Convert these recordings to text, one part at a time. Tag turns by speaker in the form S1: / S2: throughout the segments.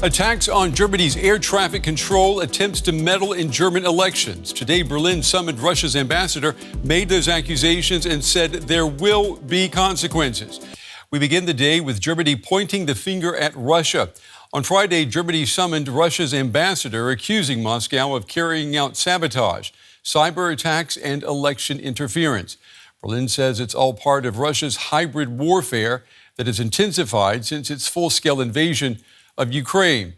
S1: Attacks on Germany's air traffic control, attempts to meddle in German elections. Today, Berlin summoned Russia's ambassador, made those accusations, and said there will be consequences. We begin the day with Germany pointing the finger at Russia. On Friday, Germany summoned Russia's ambassador, accusing Moscow of carrying out sabotage, cyber attacks, and election interference. Berlin says it's all part of Russia's hybrid warfare that has intensified since its full-scale invasion of Ukraine.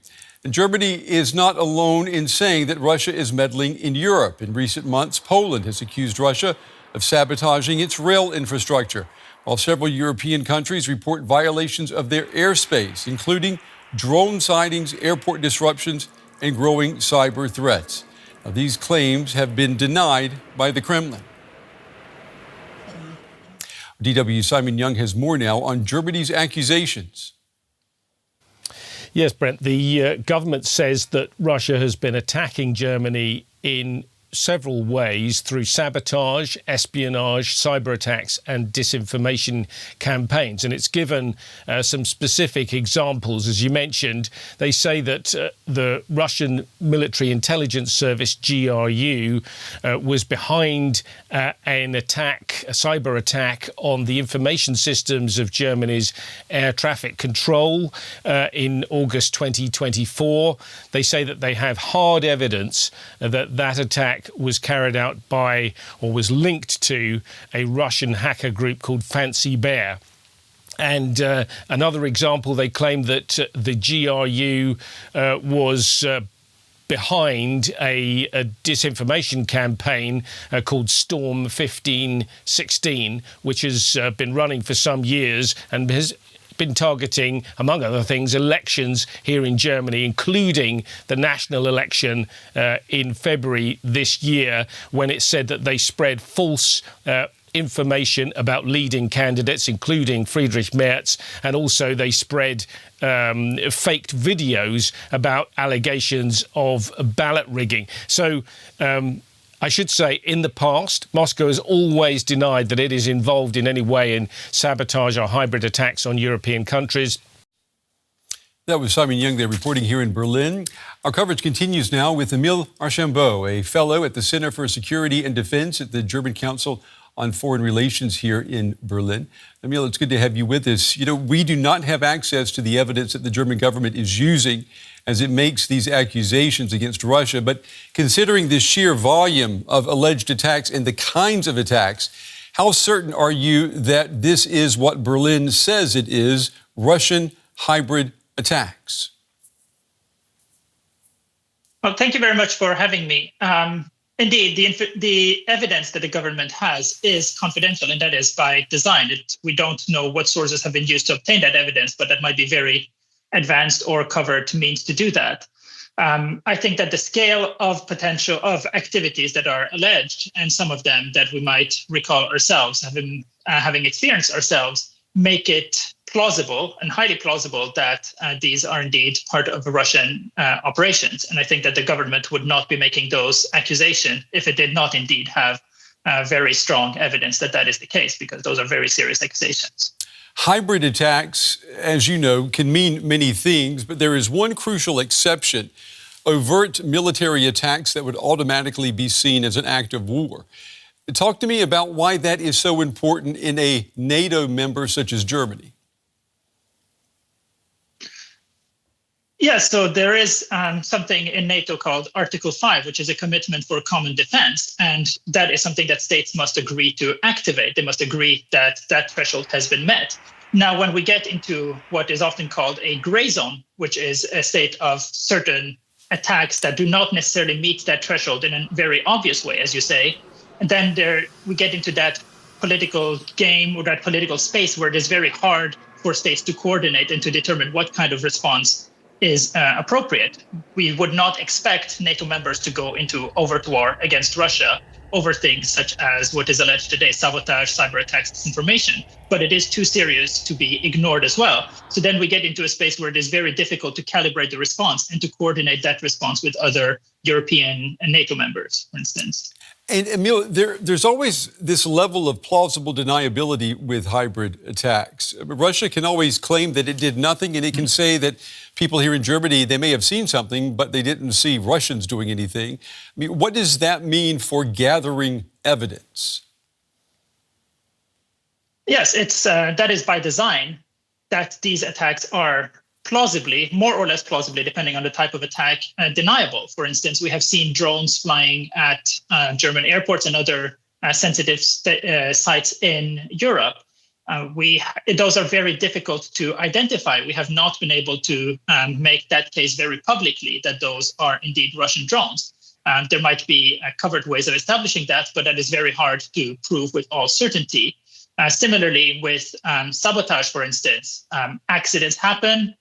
S1: And Germany is not alone in saying that Russia is meddling in Europe. In recent months, Poland has accused Russia of sabotaging its rail infrastructure, while several European countries report violations of their airspace, including drone sightings, airport disruptions, and growing cyber threats. Now, these claims have been denied by the Kremlin. DW Simon Young has more now on Germany's accusations.
S2: Yes, Brent, the government says that Russia has been attacking Germany in several ways through sabotage, espionage, cyber attacks and disinformation campaigns. And it's given some specific examples. As you mentioned, they say that the Russian military intelligence service, GRU, was behind an attack, a cyber attack on the information systems of Germany's air traffic control in August 2024. They say that they have hard evidence that that attack was carried out by, or was linked to, a Russian hacker group called Fancy Bear. And another example, they claim that the GRU was behind a disinformation campaign called Storm 1516, which has been running for some years and has been targeting, among other things, elections here in Germany, including the national election in February this year, when it said that they spread false information about leading candidates, including Friedrich Merz, and also they spread faked videos about allegations of ballot rigging. So I should say, in the past, Moscow has always denied that it is involved in any way in sabotage or hybrid attacks on European countries.
S1: That was Simon Young there reporting here in Berlin. Our coverage continues now with Emil Archambault, a fellow at the Center for Security and Defense at the German Council on Foreign Relations here in Berlin. Emil, it's good to have you with us. You know, we do not have access to the evidence that the German government is using as it makes these accusations against Russia. But considering the sheer volume of alleged attacks and the kinds of attacks, how certain are you that this is what Berlin says it is, Russian hybrid attacks?
S3: Well, thank you very much for having me. Indeed, the evidence that the government has is confidential, and that is by design. We don't know what sources have been used to obtain that evidence, but that might be very advanced or covert means to do that. I think that the scale of potential of activities that are alleged, and some of them that we might recall ourselves, having experienced ourselves, make it plausible and highly plausible that these are indeed part of Russian operations. And I think that the government would not be making those accusations if it did not indeed have very strong evidence that that is the case, because those are very serious accusations.
S1: Hybrid attacks, as you know, can mean many things, but there is one crucial exception: overt military attacks that would automatically be seen as an act of war. Talk to me about why that is so important in a NATO member such as Germany.
S3: Yes, so there is something in NATO called Article 5, which is a commitment for common defense. And that is something that states must agree to activate. They must agree that that threshold has been met. Now, when we get into what is often called a gray zone, which is a state of certain attacks that do not necessarily meet that threshold in a very obvious way, as you say, and then we get into that political game or that political space where it is very hard for states to coordinate and to determine what kind of response is appropriate. We would not expect NATO members to go into overt war against Russia over things such as what is alleged today, sabotage, cyber attacks, disinformation. But it is too serious to be ignored as well. So then we get into a space where it is very difficult to calibrate the response and to coordinate that response with other European and NATO members, for instance.
S1: And Emil, there's always this level of plausible deniability with hybrid attacks. Russia can always claim that it did nothing, and it can say that people here in Germany, they may have seen something, but they didn't see Russians doing anything. I mean, what does that mean for gathering evidence?
S3: Yes, it's that is by design that these attacks are plausibly, more or less plausibly, depending on the type of attack, deniable. For instance, we have seen drones flying at German airports and other sensitive sites in Europe. Those are very difficult to identify. We have not been able to make that case very publicly that those are indeed Russian drones. There might be covered ways of establishing that, but that is very hard to prove with all certainty. Similarly, with sabotage, for instance, accidents happen,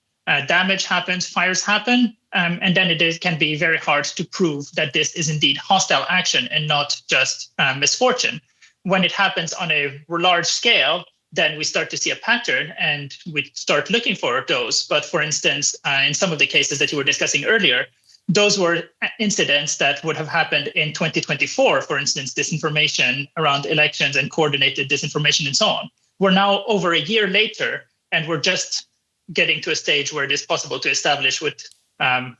S3: damage happens, fires happen, and then can be very hard to prove that this is indeed hostile action and not just misfortune. When it happens on a large scale, then we start to see a pattern and we start looking for those. But for instance, in some of the cases that you were discussing earlier, those were incidents that would have happened in 2024, for instance, disinformation around elections and coordinated disinformation and so on. We're now over a year later, and we're just getting to a stage where it is possible to establish with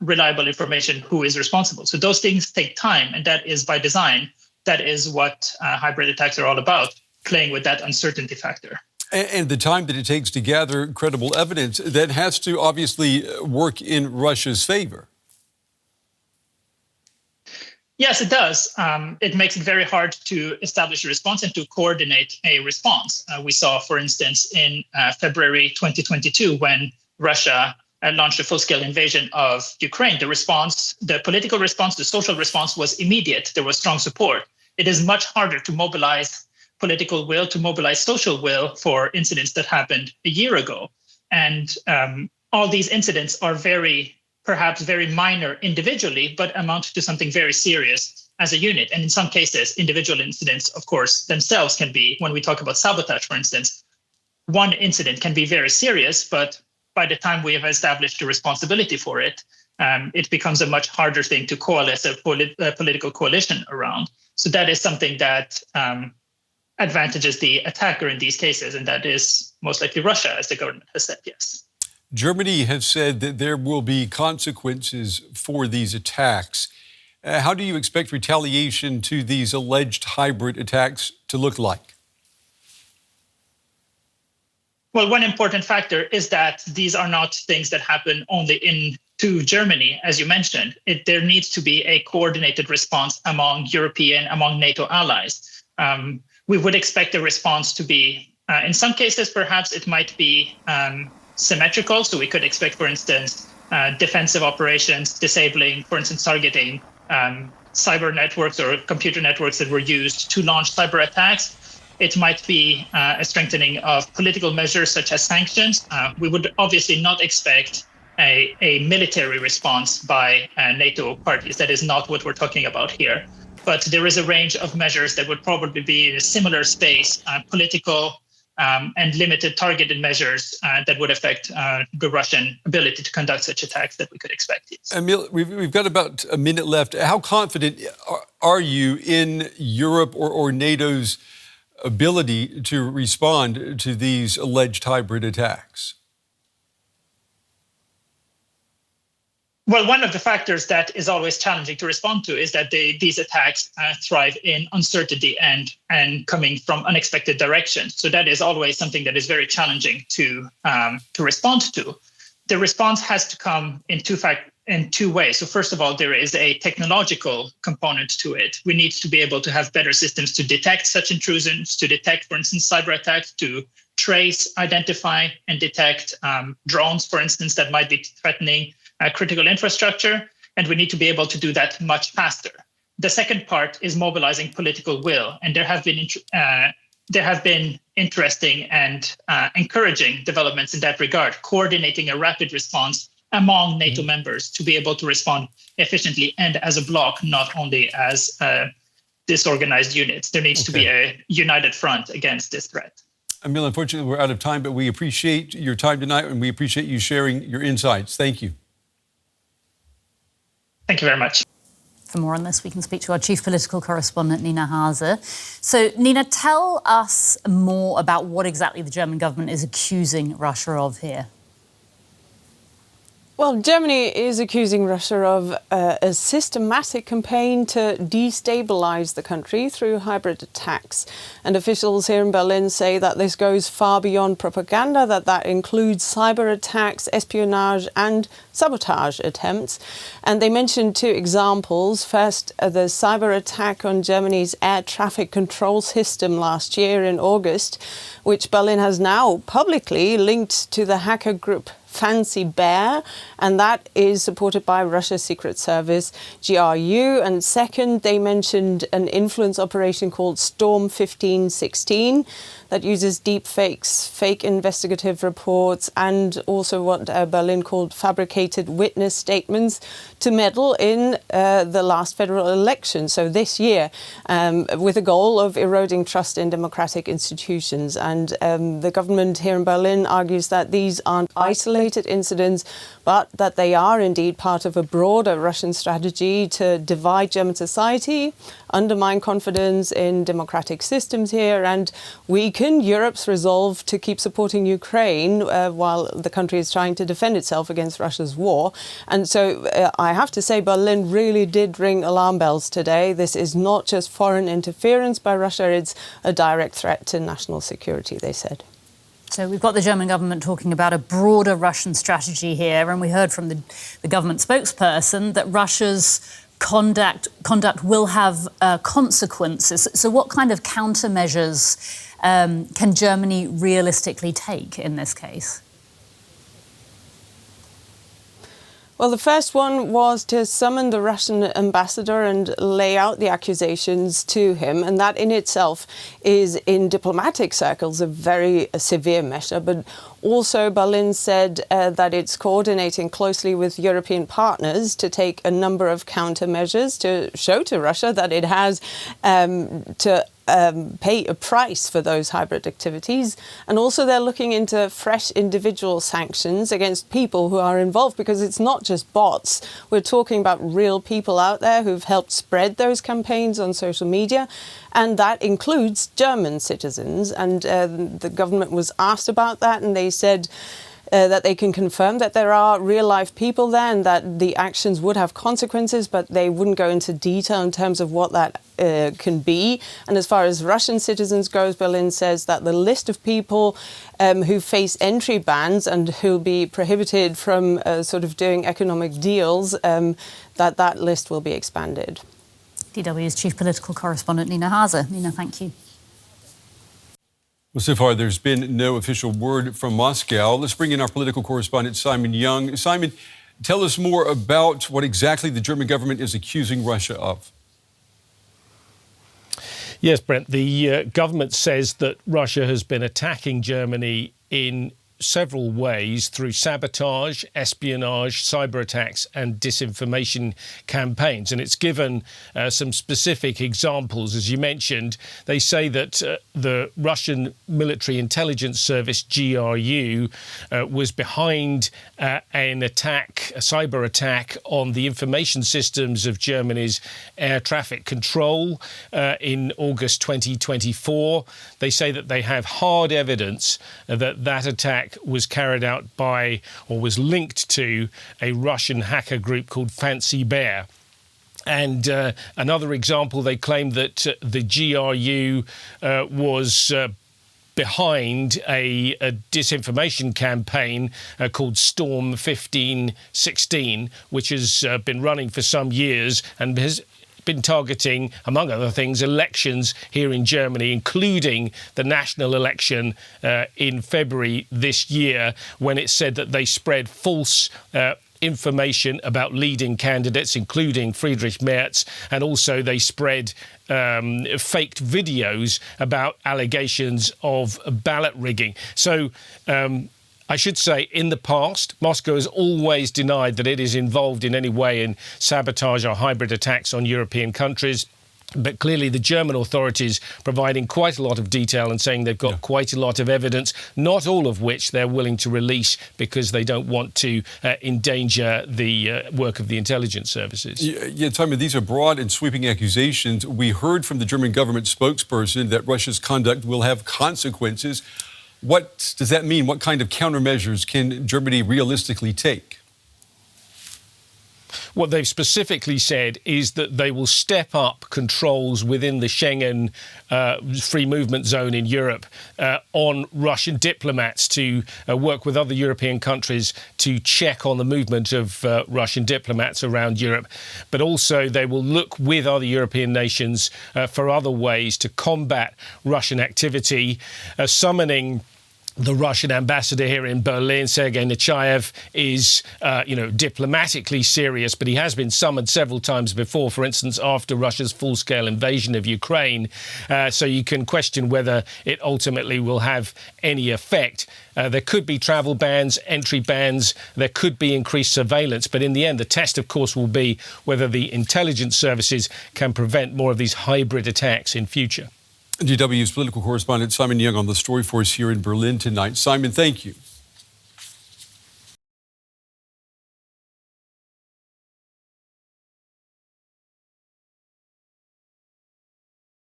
S3: reliable information who is responsible. So those things take time, and that is by design. That is what hybrid attacks are all about, playing with that uncertainty factor.
S1: And the time that it takes to gather credible evidence, that has to obviously work in Russia's favor.
S3: Yes, it does. It makes it very hard to establish a response and to coordinate a response. We saw, for instance, in February 2022, when Russia launched a full-scale invasion of Ukraine, the political response, the social response was immediate. There was strong support. It is much harder to mobilize political will, to mobilize social will for incidents that happened a year ago. And all these incidents are perhaps very minor individually, but amount to something very serious as a unit. And in some cases, individual incidents, of course, themselves can be, when we talk about sabotage, for instance, one incident can be very serious, but by the time we have established the responsibility for it, it becomes a much harder thing to coalesce a political coalition around. So that is something that advantages the attacker in these cases, and that is most likely Russia, as the government has said, yes.
S1: Germany has said that there will be consequences for these attacks. How do you expect retaliation to these alleged hybrid attacks to look like?
S3: Well, one important factor is that these are not things that happen only into Germany, as you mentioned. There needs to be a coordinated response among NATO allies. We would expect the response to be, in some cases, perhaps it might be symmetrical. So we could expect, for instance, defensive operations, disabling, for instance, targeting cyber networks or computer networks that were used to launch cyber attacks. It might be a strengthening of political measures such as sanctions. We would obviously not expect a military response by NATO parties. That is not what we're talking about here. But there is a range of measures that would probably be in a similar space, political and limited targeted measures that would affect the Russian ability to conduct such attacks that we could expect.
S1: Emil, we've got about a minute left. How confident are you in Europe or NATO's ability to respond to these alleged hybrid attacks?
S3: Well, one of the factors that is always challenging to respond to is that these attacks thrive in uncertainty and coming from unexpected directions. So that is always something that is very challenging to respond to. The response has to come in two ways. So first of all, there is a technological component to it. We need to be able to have better systems to detect such intrusions, to detect, for instance, cyber attacks, to trace, identify, and detect drones, for instance, that might be threatening critical infrastructure, and we need to be able to do that much faster. The second part is mobilizing political will, and there have been interesting and encouraging developments in that regard, coordinating a rapid response among NATO members to be able to respond efficiently and as a bloc, not only as disorganized units. There needs to be a united front against this threat.
S1: Emil, unfortunately, we're out of time, but we appreciate your time tonight, and we appreciate you sharing your insights. Thank you.
S3: Thank you very much.
S4: For more on this, we can speak to our chief political correspondent, Nina Haase. So, Nina, tell us more about what exactly the German government is accusing Russia of here.
S5: Well, Germany is accusing Russia of a systematic campaign to destabilize the country through hybrid attacks. And officials here in Berlin say that this goes far beyond propaganda, that includes cyber attacks, espionage and sabotage attempts. And they mentioned two examples. First, the cyber attack on Germany's air traffic control system last year in August, which Berlin has now publicly linked to the hacker group Fancy Bear, and that is supported by Russia's secret service, GRU. And second, they mentioned an influence operation called Storm 1516 that uses deep fakes, fake investigative reports, and also what Berlin called fabricated witness statements to meddle in the last federal election, so this year, with the goal of eroding trust in democratic institutions. And the government here in Berlin argues that these aren't isolated incidents, but that they are indeed part of a broader Russian strategy to divide German society, undermine confidence in democratic systems here, and weaken Europe's resolve to keep supporting Ukraine while the country is trying to defend itself against Russia's war. And so I have to say Berlin really did ring alarm bells today. This is not just foreign interference by Russia, it's a direct threat to national security, they said.
S4: So we've got the German government talking about a broader Russian strategy here, and we heard from the government spokesperson that Russia's conduct will have consequences. So what kind of countermeasures can Germany realistically take in this case?
S5: Well, the first one was to summon the Russian ambassador and lay out the accusations to him. And that in itself is, in diplomatic circles, a very severe measure. But also Berlin said that it's coordinating closely with European partners to take a number of countermeasures to show to Russia that it has to pay a price for those hybrid activities. And also they're looking into fresh individual sanctions against people who are involved, because it's not just bots. We're talking about real people out there who've helped spread those campaigns on social media. And that includes German citizens. And the government was asked about that, and they said that they can confirm that there are real-life people there and that the actions would have consequences, but they wouldn't go into detail in terms of what that can be. And as far as Russian citizens goes, Berlin says that the list of people who face entry bans and who'll be prohibited from sort of doing economic deals, that list will be expanded.
S4: DW's chief political correspondent, Nina Haase. Nina, thank you.
S1: Well, so far, there's been no official word from Moscow. Let's bring in our political correspondent, Simon Young. Simon, tell us more about what exactly the German government is accusing Russia of.
S2: Yes, Brent, the government says that Russia has been attacking Germany in several ways through sabotage, espionage, cyber attacks and disinformation campaigns. And it's given some specific examples. As you mentioned, they say that the Russian military intelligence service, GRU, was behind an attack, a cyber attack on the information systems of Germany's air traffic control in August 2024. They say that they have hard evidence that that attack was carried out by, or was linked to, a Russian hacker group called Fancy Bear. And another example, they claim that the GRU was behind a disinformation campaign called Storm 1516, which has been running for some years and has been targeting, among other things, elections here in Germany, including the national election in February this year, when it said that they spread false information about leading candidates, including Friedrich Merz, and also they spread faked videos about allegations of ballot rigging. So I should say, in the past, Moscow has always denied that it is involved in any way in sabotage or hybrid attacks on European countries. But clearly the German authorities providing quite a lot of detail and saying they've got quite a lot of evidence, not all of which they're willing to release because they don't want to endanger the work of the intelligence services.
S1: Yeah, Simon, these are broad and sweeping accusations. We heard from the German government spokesperson that Russia's conduct will have consequences. What does that mean? What kind of countermeasures can Germany realistically take?
S2: What they've specifically said is that they will step up controls within the Schengen free movement zone in Europe on Russian diplomats to work with other European countries to check on the movement of Russian diplomats around Europe. But also they will look with other European nations for other ways to combat Russian activity, summoning the Russian ambassador here in Berlin, Sergei Nechayev, is, diplomatically serious, but he has been summoned several times before, for instance, after Russia's full-scale invasion of Ukraine. So you can question whether it ultimately will have any effect. There could be travel bans, entry bans, there could be increased surveillance, but in the end, the test, of course, will be whether the intelligence services can prevent more of these hybrid attacks in future.
S1: DW's political correspondent Simon Young on the story for us here in Berlin tonight. Simon, thank you.